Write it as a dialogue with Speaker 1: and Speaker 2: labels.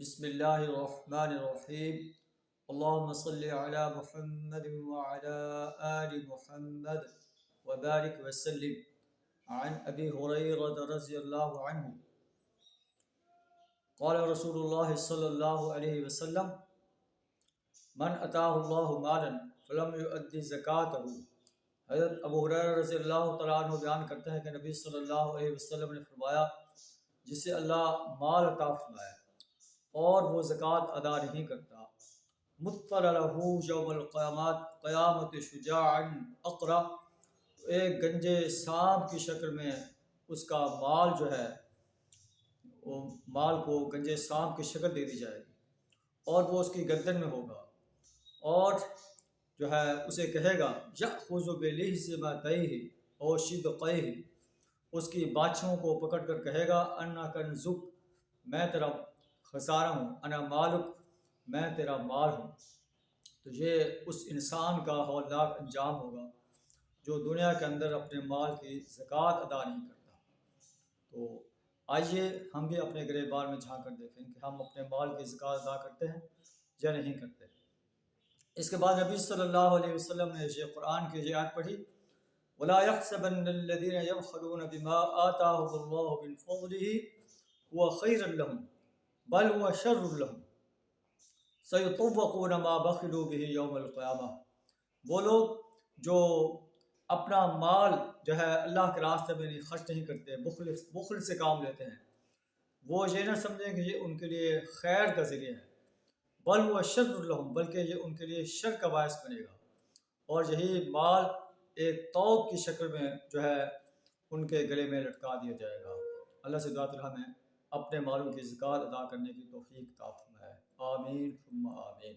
Speaker 1: بسم اللہ الرحمن الرحیم اللہم صلی علی محمد وعلی آل محمد وبارک وسلم عن ابی ہریرہ رضی اللہ عنہ قال رسول اللہ صلی اللہ علیہ وسلم من اتاہ اللہ مالا فلم یؤدی زکاتہ۔ حضرت ابو ہریرہ رضی اللہ تعالیٰ عنہ بیان کرتے ہیں کہ نبی صلی اللہ علیہ وسلم نے فرمایا، جسے اللہ مال عطا فرمائے اور وہ زکوٰۃ ادا نہیں کرتا، مثل لہ یوم قیامت شجاعا اقرع، ایک گنجے سانپ کی شکل میں اس کا مال جو ہے وہ مال کو گنجے سانپ کی شکل دے دی جائے گی اور وہ اس کی گردن میں ہوگا، اور جو ہے اسے کہے گا یأخذ بلحظمتیہ او شدقیہ، اس کی باچھوں کو پکڑ کر کہے گا انا کنزک، میں تیرا خسارہ ہوں، انا مالک، میں تیرا مال ہوں۔ تو یہ اس انسان کا ہولناک انجام ہوگا جو دنیا کے اندر اپنے مال کی زکوٰۃ ادا نہیں کرتا۔ تو آئیے ہم بھی اپنے گریبان میں جھانک کر دیکھیں کہ ہم اپنے مال کی زکوٰۃ ادا کرتے ہیں یا نہیں کرتے۔ اس کے بعد نبی صلی اللہ علیہ وسلم نے یہ قرآن کی یہ آیت پڑھی، وَلَا يَحْسَبَنَّ الَّذِينَ يَبْخَلُونَ بِمَا آتَاهُمُ اللَّهُ مِنْ فَضْلِهِ هُوَ خَيْرًا لَهُمْ بل هو شر لهم سيطوقون ما بخلوا به يوم القيامة۔ وہ لوگ جو اپنا مال جو ہے اللہ کے راستے میں خرچ نہیں کرتے، بخل سے کام لیتے ہیں، وہ یہ نہ سمجھیں کہ یہ ان کے لیے خیر کا ذریعہ ہے، بل وہ شر لهم، بلکہ یہ ان کے لیے شر کا باعث بنے گا، اور یہی مال ایک طوق کی شکل میں جو ہے ان کے گلے میں لٹکا دیا جائے گا۔ اللہ سے دعا ہمیں اپنے مالوں کی زکوٰۃ ادا کرنے کی توفیق عطا فرمائے، آمین ثم آمین۔